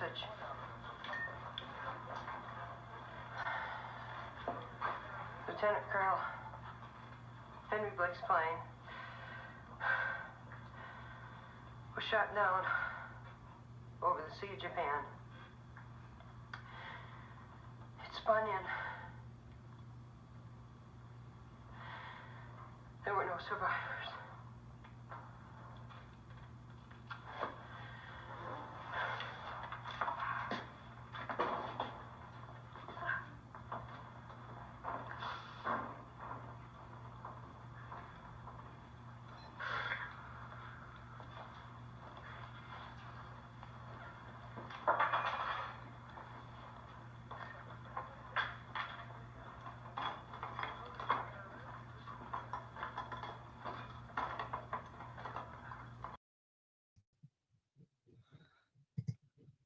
message. Lieutenant Colonel Henry Blake's plane was shot down over the Sea of Japan. It spun in. There were no survivors.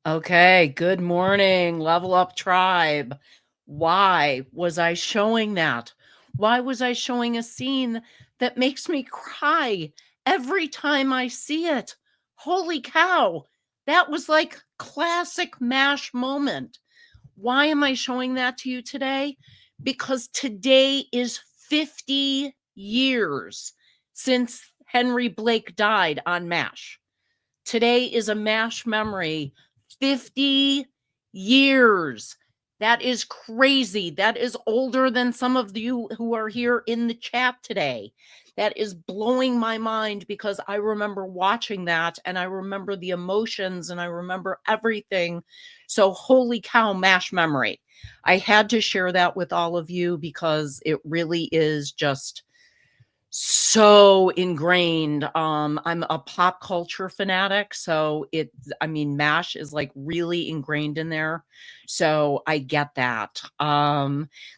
Okay, good morning, Level Up Tribe. Why was I showing that? Why was I showing a scene that makes me cry every time I see it? Holy cow, that was like classic MASH moment. Why am I showing that to you today? Because today is 50 years since Henry Blake died on MASH. Today is a MASH memory. 50 years. That is crazy. That is older than some of you who are here in the chat today. That is blowing my mind because I remember watching that and I remember the emotions and I remember everything. So holy cow, MASH memory. I had to share that with all of you because it really is just so ingrained. I'm a pop culture fanatic, so MASH is like really ingrained in there. So I get that.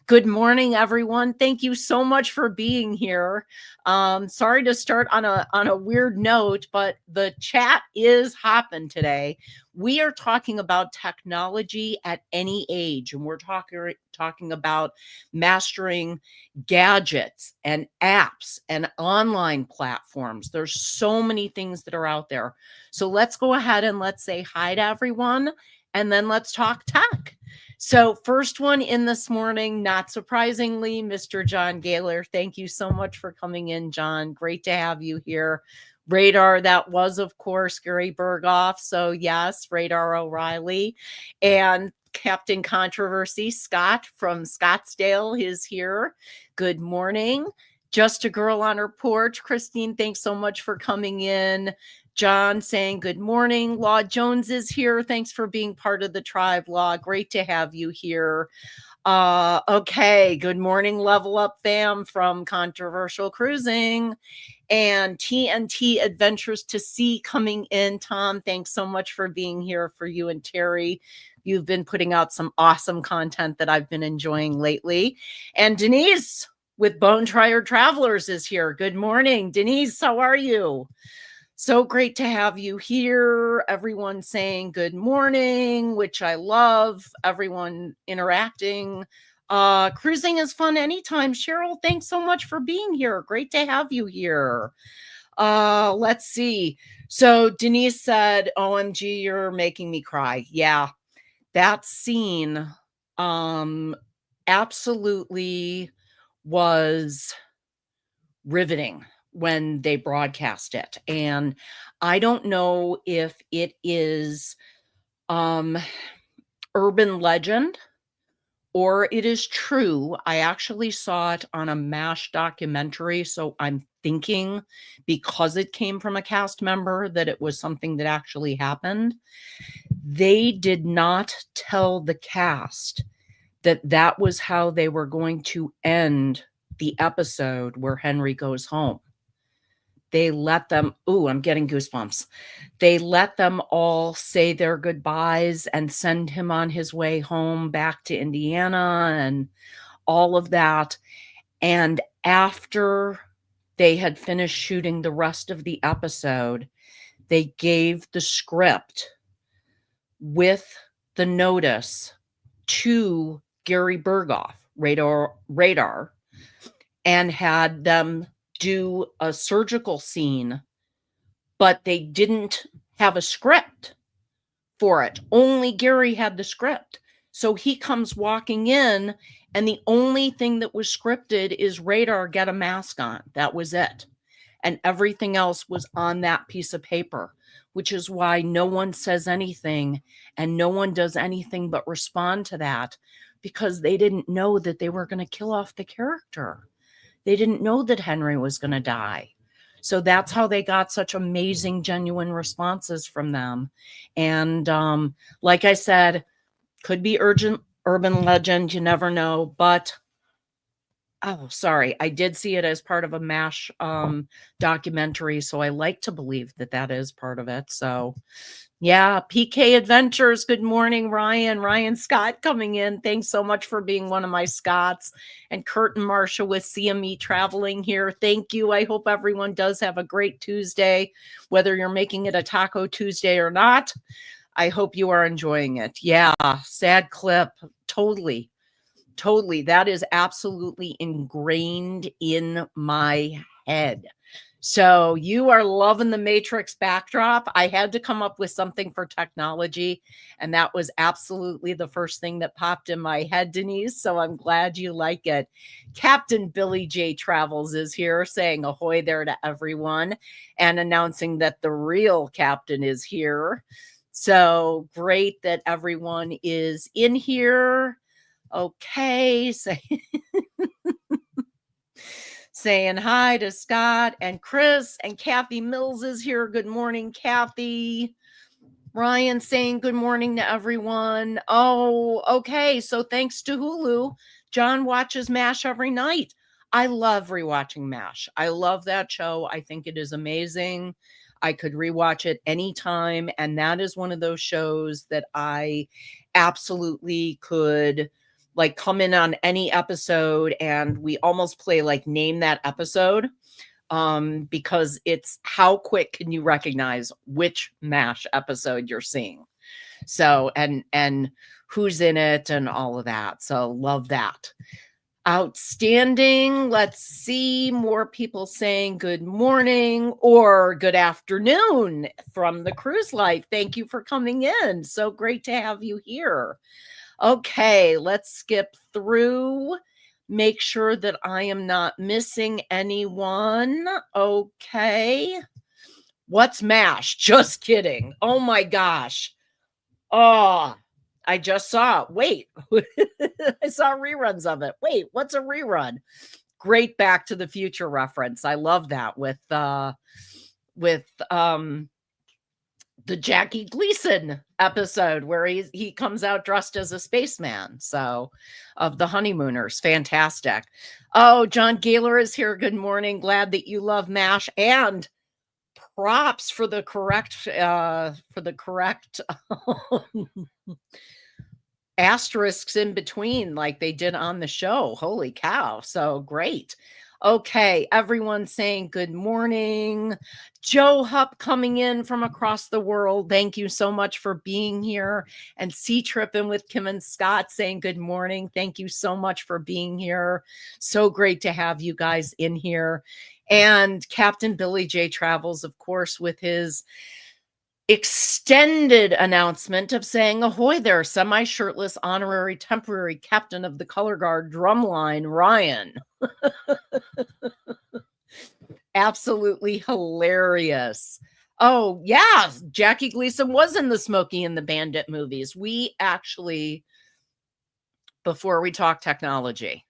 Good morning, everyone. Thank you so much for being here. Sorry to start on a weird note, but the chat is hopping today. We are talking about technology at any age, and we're talking about mastering gadgets and apps and online platforms. There's so many things that are out there. So let's go ahead and let's say hi to everyone, and then let's talk tech. So first one in this morning, not surprisingly, Mr. John Gaylor. Thank you so much for coming in, John. Great to have you here. Radar, that was, of course, Gary Berghoff. So yes, Radar O'Reilly. And Captain Controversy, Scott from Scottsdale is here. Good morning. Just a girl on her porch. Christine, thanks so much for coming in. John saying good morning. Law Jones is here. Thanks for being part of the tribe, Law. Great to have you here. Okay, good morning, Level Up fam from Controversial Cruising. And TNT Adventures to Sea coming in. Tom, thanks so much for being here, for you and Terry. You've been putting out some awesome content that I've been enjoying lately. And Denise with Bone Trier Travelers is here. Good morning, Denise. How are you? So great to have you here. Everyone saying good morning, which I love. Everyone interacting. Cruising is fun anytime. Cheryl, thanks so much for being here. Great to have you here. Let's see. So Denise said, OMG, you're making me cry. Yeah, that scene absolutely was riveting when they broadcast it. And I don't know if it is urban legend or it is true. I actually saw it on a MASH documentary, so I'm thinking because it came from a cast member that it was something that actually happened. They did not tell the cast that that was how they were going to end the episode where Henry goes home. They let them, I'm getting goosebumps. They let them all say their goodbyes and send him on his way home back to Indiana and all of that. And after they had finished shooting the rest of the episode, they gave the script with the notice to Gary Berghoff, Radar, and had them do a surgical scene, but they didn't have a script for it. Only Gary had the script. So he comes walking in, and the only thing that was scripted is Radar, get a mask on. That was it. And everything else was on that piece of paper, which is why no one says anything and no one does anything but respond to that, because they didn't know that they were going to kill off the character. They didn't know that Henry was going to die. So that's how they got such amazing, genuine responses from them. And like I said, could be urban legend. You never know. But, oh, sorry, I did see it as part of a MASH documentary. So I like to believe that that is part of it. So yeah, PK Adventures. Good morning, Ryan. Ryan Scott coming in. Thanks so much for being one of my Scots. And Kurt and Marcia with CME traveling here. Thank you. I hope everyone does have a great Tuesday, whether you're making it a Taco Tuesday or not. I hope you are enjoying it. Yeah, sad clip. Totally. Totally. That is absolutely ingrained in my head. So you are loving the Matrix backdrop. I had to come up with something for technology, and that was absolutely the first thing that popped in my head, Denise. So I'm glad you like it. Captain Billy J. Travels is here saying ahoy there to everyone and announcing that the real captain is here. So great that everyone is in here. Okay. Saying hi to Scott and Chris, and Kathy Mills is here. Good morning, Kathy. Ryan saying good morning to everyone. Oh, okay. So thanks to Hulu, John watches MASH every night. I love rewatching MASH. I love that show. I think it is amazing. I could rewatch it anytime. And that is one of those shows that I absolutely could like come in on any episode, and we almost play like name that episode, because it's how quick can you recognize which MASH episode you're seeing. So, and who's in it and all of that. So love that. Outstanding. Let's see more people saying good morning or good afternoon from the cruise life. Thank you for coming in. So great to have you here. Okay, let's skip through. Make sure that I am not missing anyone. Okay. What's MASH? Just kidding. Oh my gosh. Oh, I just saw it. Wait, I saw reruns of it. Wait, what's a rerun? Great Back to the Future reference. I love that with the Jackie Gleason episode where he comes out dressed as a spaceman. So of the Honeymooners. Fantastic. Oh, John Gaylor is here. Good morning. Glad that you love MASH, and props for the correct asterisks in between like they did on the show. Holy cow. So great. Okay, everyone saying good morning. Joe Hupp coming in from across the world. Thank you so much for being here. And C Trippin with Kim and Scott saying good morning. Thank you so much for being here. So great to have you guys in here. And Captain Billy J. Travels, of course, with his extended announcement of saying ahoy there, semi-shirtless honorary temporary captain of the color guard drumline, Ryan. Absolutely hilarious. Oh yeah, Jackie Gleason was in the Smokey and the Bandit movies. We actually, before we talk technology,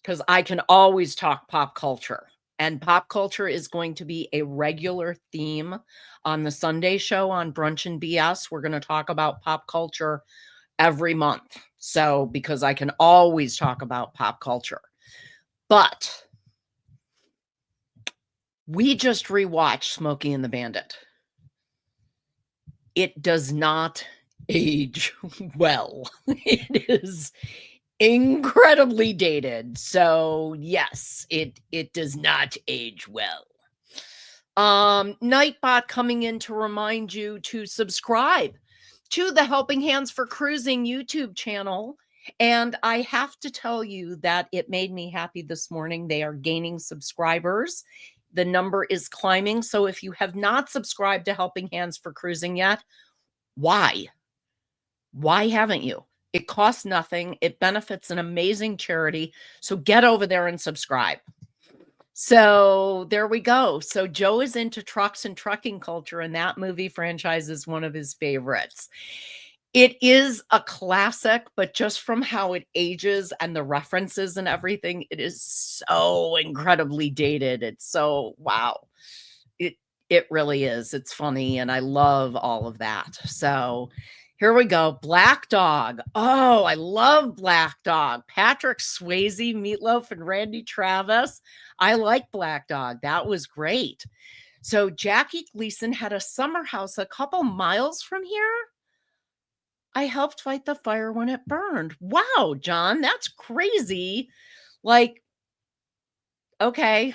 because I can always talk pop culture. And pop culture is going to be a regular theme on the Sunday show on Brunch and BS. We're going to talk about pop culture every month. So, because I can always talk about pop culture. But we just rewatched Smokey and the Bandit. It does not age well. It is incredibly dated. So yes, it does not age well. Nightbot coming in to remind you to subscribe to the Helping Hands for Cruising YouTube channel. And I have to tell you that it made me happy this morning. They are gaining subscribers. The number is climbing. So if you have not subscribed to Helping Hands for Cruising yet, Why? Why haven't you? It costs nothing. It benefits an amazing charity. So get over there and subscribe. So there we go. So Joe is into trucks and trucking culture, and that movie franchise is one of his favorites. It is a classic, but just from how it ages and the references and everything, it is so incredibly dated. It's so wow. It it really is. It's funny, and I love all of that. So here we go. Black Dog. Oh, I love Black Dog. Patrick Swayze, Meatloaf, and Randy Travis. I like Black Dog. That was great. So Jackie Gleason had a summer house a couple miles from here. I helped fight the fire when it burned. Wow, John, that's crazy. Like, okay.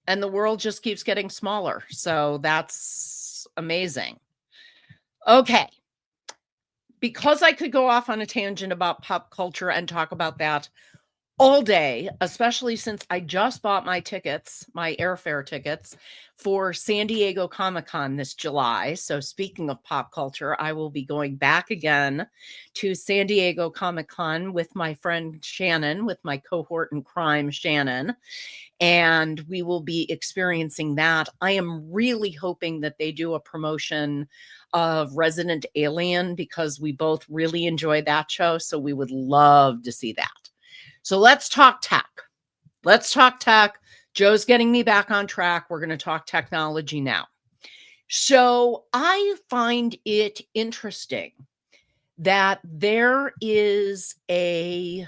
And the world just keeps getting smaller. So that's amazing. Okay. Because I could go off on a tangent about pop culture and talk about that all day, especially since I just bought my tickets, my airfare tickets for San Diego Comic-Con this July. So speaking of pop culture, I will be going back again to San Diego Comic-Con with my friend Shannon, with my cohort in crime, Shannon, and we will be experiencing that. I am really hoping that they do a promotion of Resident Alien because we both really enjoyed that show. So we would love to see that. So let's talk tech. Let's talk tech. Joe's getting me back on track. We're going to talk technology now. So I find it interesting that there is a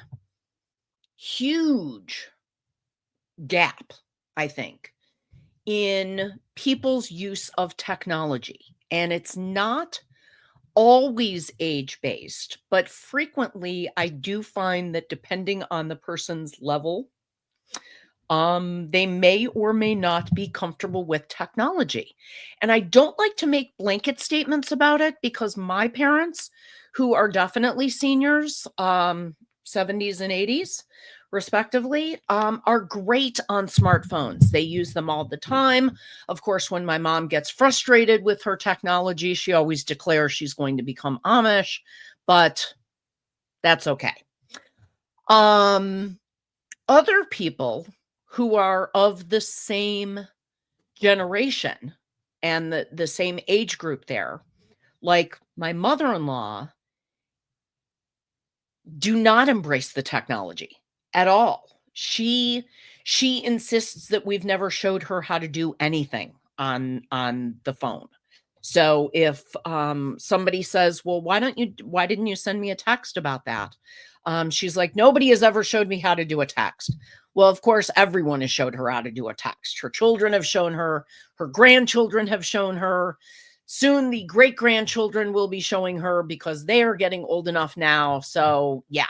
huge gap, I think, in people's use of technology. And it's not always age-based, but frequently I do find that depending on the person's level, they may or may not be comfortable with technology. And I don't like to make blanket statements about it because my parents, who are definitely seniors, 70s and 80s, respectively, are great on smartphones. They use them all the time. Of course, when my mom gets frustrated with her technology, she always declares she's going to become Amish, but that's okay. Other people who are of the same generation and the same age group there, like my mother-in-law, do not embrace the technology at all. She insists that we've never showed her how to do anything on the phone. So if somebody says, "Well, why didn't you send me a text about that?" She's like, "Nobody has ever showed me how to do a text." Well, of course, everyone has showed her how to do a text. Her children have shown her, her grandchildren have shown her. Soon the great-grandchildren will be showing her because they are getting old enough now. So, yeah.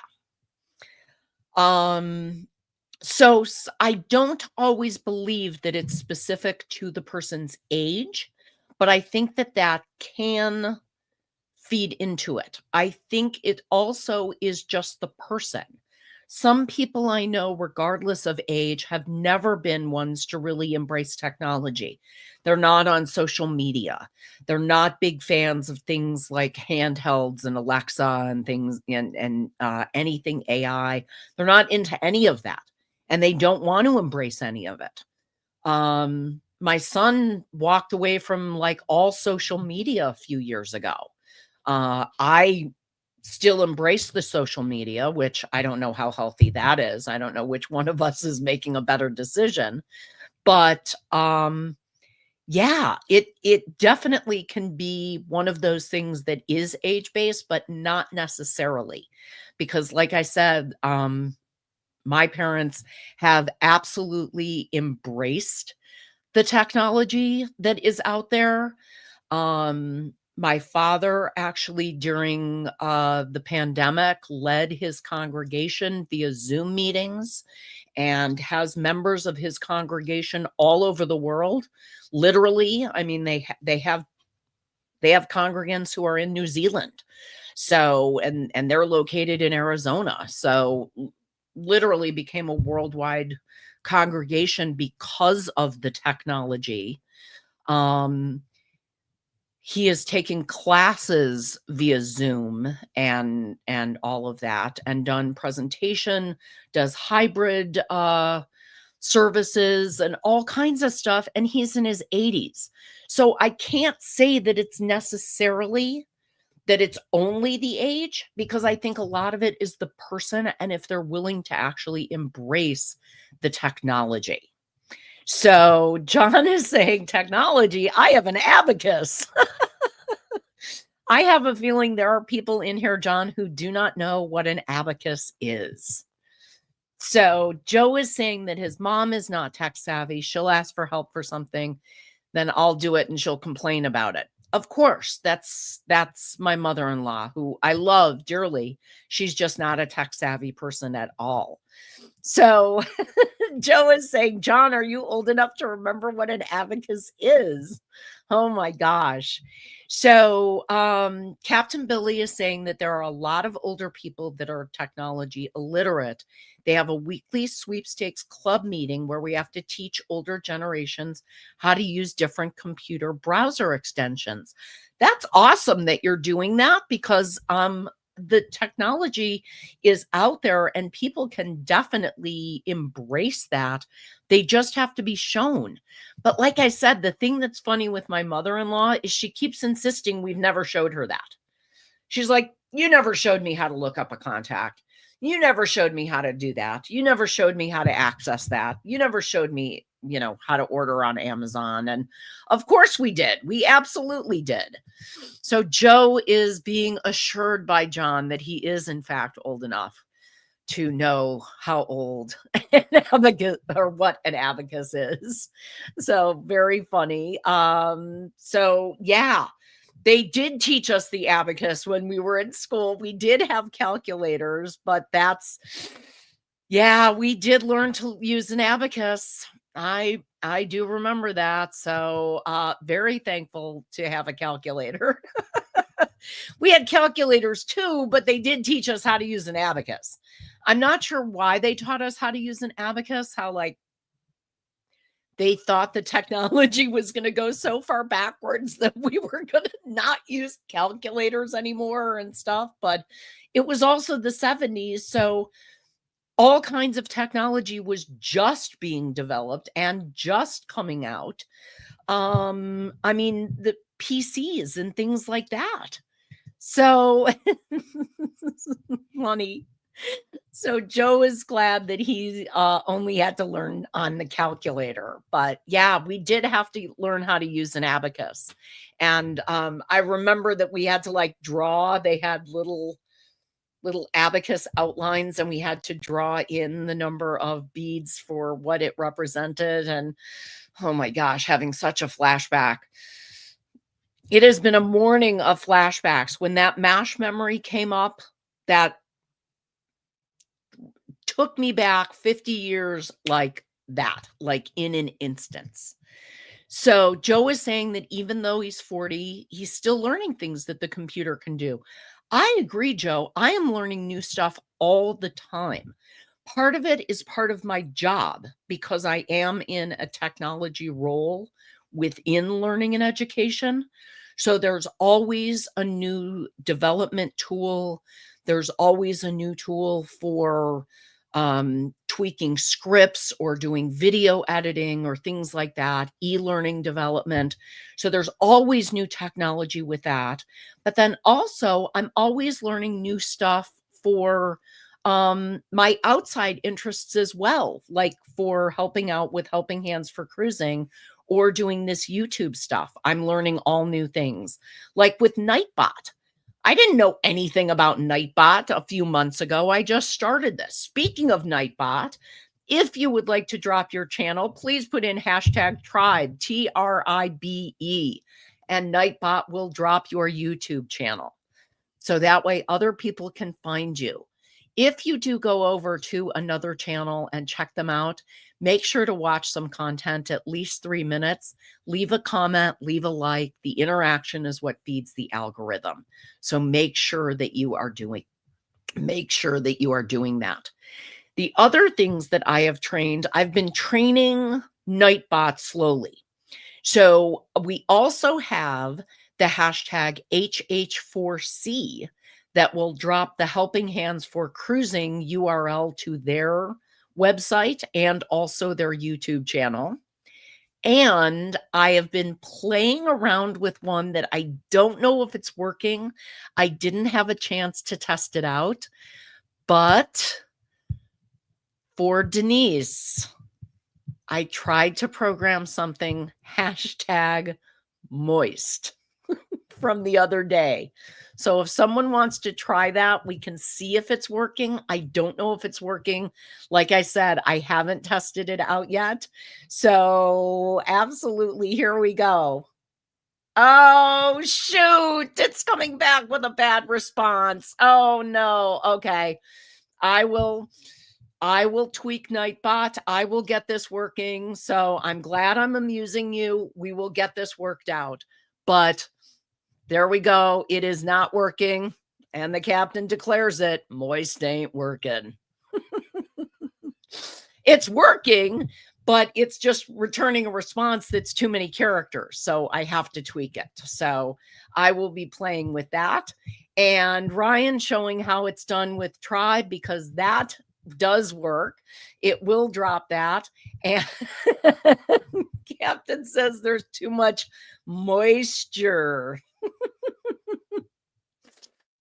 So I don't always believe that it's specific to the person's age, but I think that that can feed into it. I think it also is just the person. Some people I know, regardless of age, have never been ones to really embrace technology. They're not on social media. They're not big fans of things like handhelds and Alexa and things and anything AI. They're not into any of that, and they don't want to embrace any of it. My son walked away from like all social media a few years ago. I still embrace the social media, which I don't know how healthy that is. I don't know which one of us is making a better decision, but yeah, it definitely can be one of those things that is age-based, but not necessarily. Because like I said, my parents have absolutely embraced the technology that is out there. My father actually during the pandemic led his congregation via Zoom meetings and has members of his congregation all over the world. Literally, I mean they have congregants who are in New Zealand. So and they're located in Arizona. So literally became a worldwide congregation because of the technology. He is taking classes via Zoom and all of that, and done presentation, does hybrid services and all kinds of stuff, and he's in his 80s. So I can't say that it's necessarily that it's only the age, because I think a lot of it is the person and if they're willing to actually embrace the technology. So John is saying technology, I have an abacus. I have a feeling there are people in here, John, who do not know what an abacus is. So Joe is saying that his mom is not tech savvy. She'll ask for help for something, then I'll do it and she'll complain about it. Of course, that's my mother-in-law, who I love dearly. She's just not a tech savvy person at all. So Joe is saying, John, are you old enough to remember what an abacus is? Oh my gosh. So Captain Billy is saying that there are a lot of older people that are technology illiterate. They have a weekly sweepstakes club meeting where we have to teach older generations how to use different computer browser extensions. That's awesome that you're doing that, because the technology is out there and people can definitely embrace that. They just have to be shown. But like I said, the thing that's funny with my mother-in-law is she keeps insisting we've never showed her that. She's like, you never showed me how to look up a contact. You never showed me how to do that. You never showed me how to access that. You never showed me, how to order on Amazon. And of course we did. We absolutely did. So Joe is being assured by John that he is in fact old enough to know how old an abacus, or what an abacus is. So very funny. So yeah, they did teach us the abacus when we were in school. We did have calculators, but we did learn to use an abacus. I do remember that. So very thankful to have a calculator. We had calculators too, but they did teach us how to use an abacus. I'm not sure why they taught us how to use an abacus, how they thought the technology was going to go so far backwards that we were going to not use calculators anymore and stuff. But it was also the 70s. So all kinds of technology was just being developed and just coming out. The PCs and things like that. So funny. So Joe is glad that he only had to learn on the calculator. But yeah, we did have to learn how to use an abacus. And I remember that we had to draw. They had little abacus outlines, and we had to draw in the number of beads for what it represented. And oh my gosh, having such a flashback. It has been a morning of flashbacks. When that MASH memory came up, that took me back 50 years like that, like in an instance. So Joe is saying that even though he's 40, he's still learning things that the computer can do. I agree, Joe. I am learning new stuff all the time. Part of it is part of my job because I am in a technology role within learning and education. So there's always a new development tool. There's always a new tool for tweaking scripts or doing video editing or things like that, e-learning development. So there's always new technology with that. But then also I'm always learning new stuff for my outside interests as well, like for helping out with Helping Hands for Cruising or doing this YouTube stuff. I'm learning all new things, like with Nightbot. I didn't know anything about Nightbot a few months ago. I just started this. Speaking of Nightbot, if you would like to drop your channel, please put in hashtag tribe, TRIBE, and Nightbot will drop your YouTube channel. So that way other people can find you. If you do go over to another channel and check them out, make sure to watch some content, at least 3 minutes. Leave a comment, leave a like. The interaction is what feeds the algorithm. So make sure that you are doing that. The other things that I have trained, I've been training Nightbot slowly. So we also have the hashtag HH4C that will drop the Helping Hands for Cruising URL to their website and also their YouTube channel. And I have been playing around with one that I don't know if it's working. I didn't have a chance to test it out, but for Denise, I tried to program something hashtag moist from the other day. So if someone wants to try that, we can see if it's working. I don't know if it's working. Like I said, I haven't tested it out yet. So absolutely, here we go. Oh, shoot. It's coming back with a bad response. Oh, no. Okay. I will tweak Nightbot. I will get this working. So I'm glad I'm amusing you. We will get this worked out. But there we go. It is not working. And the captain declares it. Moist ain't working. It's working, but it's just returning a response that's too many characters. So I have to tweak it. So I will be playing with that. And Ryan showing how it's done with Tribe, because that does work. It will drop that. And Captain says there's too much moisture.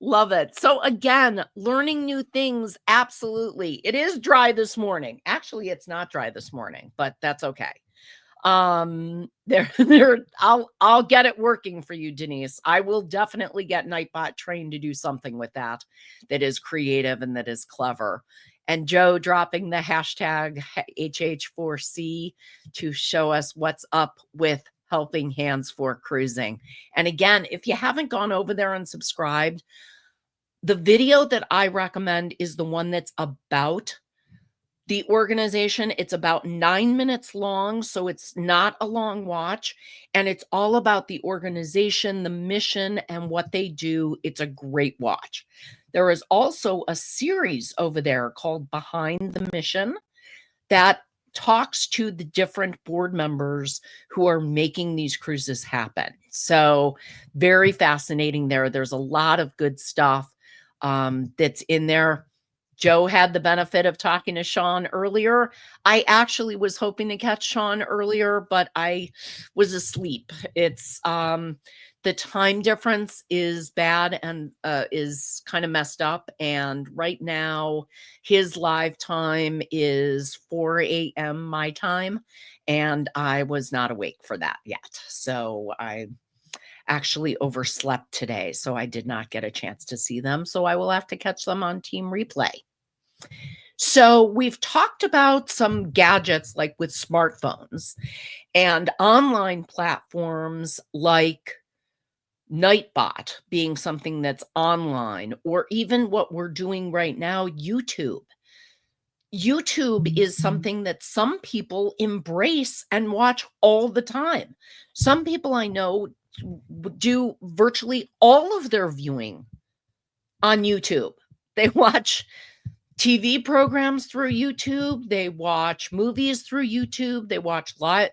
Love it. So again, learning new things. Absolutely. It is dry this morning. Actually, it's not dry this morning, but that's okay. I'll get it working for you, Denise. I will definitely get Nightbot trained to do something with that is creative and that is clever. And Joe dropping the hashtag HH4C to show us what's up with Helping Hands for Cruising. And again, if you haven't gone over there and subscribed, the video that I recommend is the one that's about the organization. It's about 9 minutes long, so it's not a long watch, and it's all about the organization, the mission, and what they do. It's a great watch. There is also a series over there called Behind the Mission that talks to the different board members who are making these cruises happen. So very fascinating there. There's a lot of good stuff that's in there. Joe had the benefit of talking to Sean earlier. I actually was hoping to catch Sean earlier, but I was asleep. It's the time difference is bad and is kind of messed up. And right now, his live time is 4 a.m. my time, and I was not awake for that yet. So I actually overslept today, so I did not get a chance to see them. So I will have to catch them on Team Replay. So we've talked about some gadgets like with smartphones and online platforms like Nightbot being something that's online, or even what we're doing right now, YouTube. YouTube is something that some people embrace and watch all the time. Some people I know do virtually all of their viewing on YouTube. They watch TV programs through YouTube. They watch movies through YouTube. They watch live,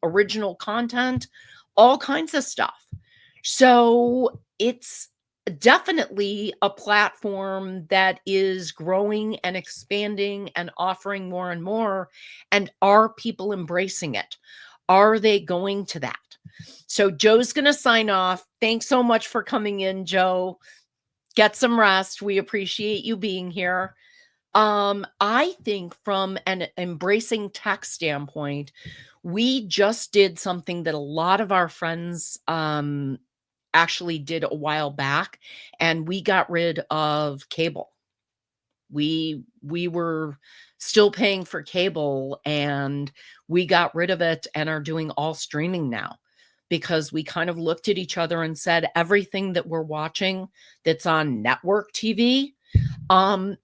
original content, all kinds of stuff. So it's definitely a platform that is growing and expanding and offering more and more. And are people embracing it? Are they going to that? So Joe's going to sign off. Thanks so much for coming in, Joe. Get some rest. We appreciate you being here. I think from an embracing tech standpoint, we just did something that a lot of our friends actually did a while back, and we got rid of cable. We were still paying for cable, and we got rid of it and are doing all streaming now, because we kind of looked at each other and said, everything that we're watching that's on network TV,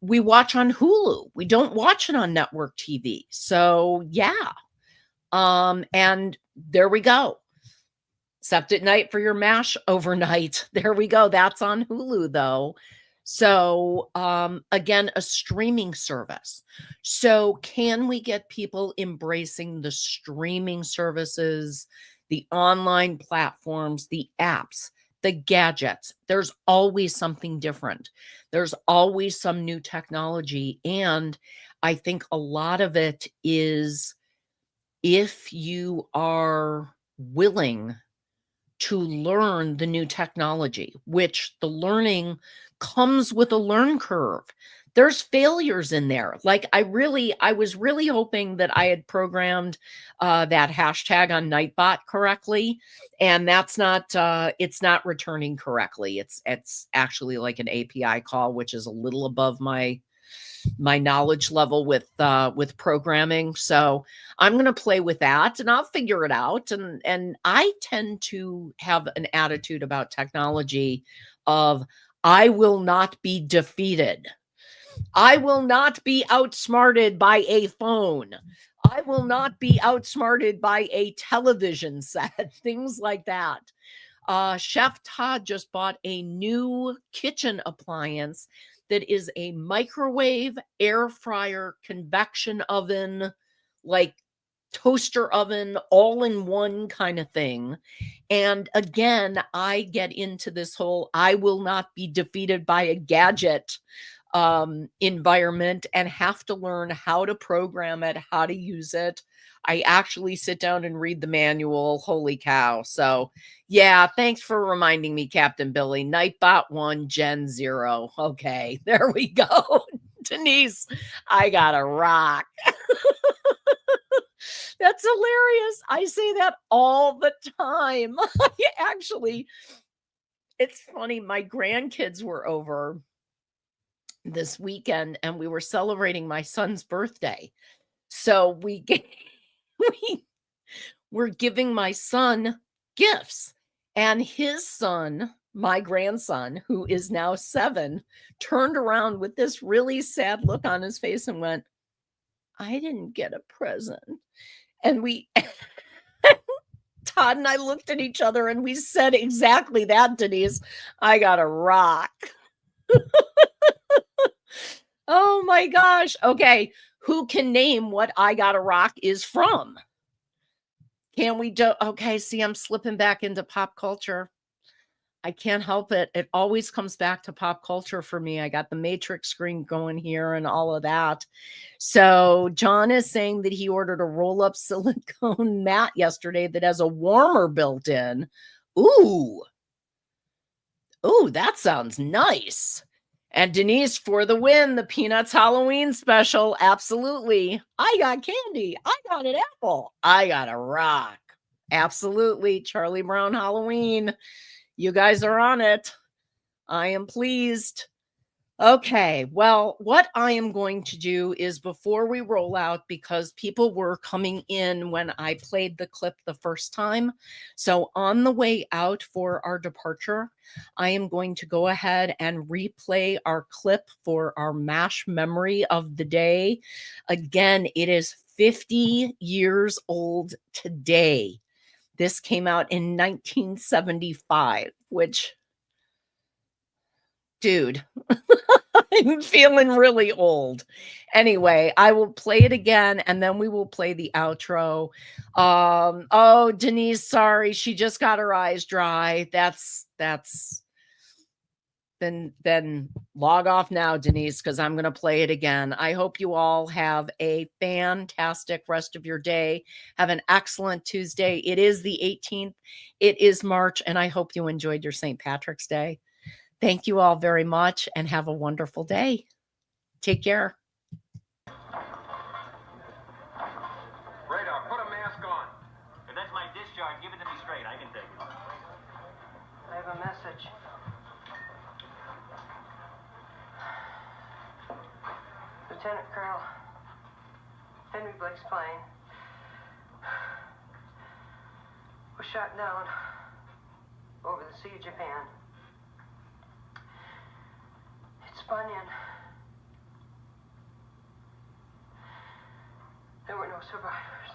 we watch on Hulu. We don't watch it on network TV. So yeah. And there we go. Except at night for your MASH overnight. There we go. That's on Hulu though. So, again, a streaming service. So can we get people embracing the streaming services, the online platforms, the apps the gadgets. There's always something different. There's always some new technology. And I think a lot of it is if you are willing to learn the new technology, which the learning comes with a learn curve. There's failures in there. Like I was really hoping that I had programmed that hashtag on Nightbot correctly, and that's not. It's not returning correctly. It's actually like an API call, which is a little above my knowledge level with programming. So I'm going to play with that and I'll figure it out. And I tend to have an attitude about technology of I will not be defeated. I will not be outsmarted by a phone. I will not be outsmarted by a television set, things like that. Chef Todd just bought a new kitchen appliance that is a microwave, air fryer, convection oven, like toaster oven, all in one kind of thing. And again, I get into this whole I will not be defeated by a gadget environment and have to learn how to program it, how to use it. I actually sit down and read the manual. Holy cow. So, yeah, thanks for reminding me, Captain Billy. Nightbot 1, Gen 0. Okay, there we go. Denise, I got to rock. That's hilarious. I say that all the time. Actually, it's funny. My grandkids were over this weekend and we were celebrating my son's birthday. So we were giving my son gifts, and his son, my grandson, who is now 7, turned around with this really sad look on his face and went, I didn't get a present. And we Todd and I looked at each other and we said exactly that, Denise. I got a rock. Oh my gosh. Okay. Who can name what I Got a Rock is from? Can we do? Okay. See, I'm slipping back into pop culture. I can't help it. It always comes back to pop culture for me. I got the Matrix screen going here and all of that. So John is saying that he ordered a roll-up silicone mat yesterday that has a warmer built in. Ooh. Ooh, that sounds nice. And Denise, for the win, the Peanuts Halloween special. Absolutely. I got candy. I got an apple. I got a rock. Absolutely. Charlie Brown Halloween. You guys are on it. I am pleased. Okay, well, what I am going to do is before we roll out, because people were coming in when I played the clip the first time. So on the way out for our departure, I am going to go ahead and replay our clip for our MASH memory of the day. Again, it is 50 years old today. This came out in 1975, which, dude, I'm feeling really old. Anyway, I will play it again and then we will play the outro. Oh, Denise, sorry, she just got her eyes dry. Then log off now, Denise, because I'm going to play it again. I hope you all have a fantastic rest of your day. Have an excellent Tuesday. It is the 18th. It is March, and I hope you enjoyed your St. Patrick's Day. Thank you all very much and have a wonderful day. Take care. Radar, put a mask on. If that's my discharge, give it to me straight. I can take it. I have a message. Lieutenant Colonel Henry Blake's plane was shot down over the Sea of Japan. It spun in. There were no survivors.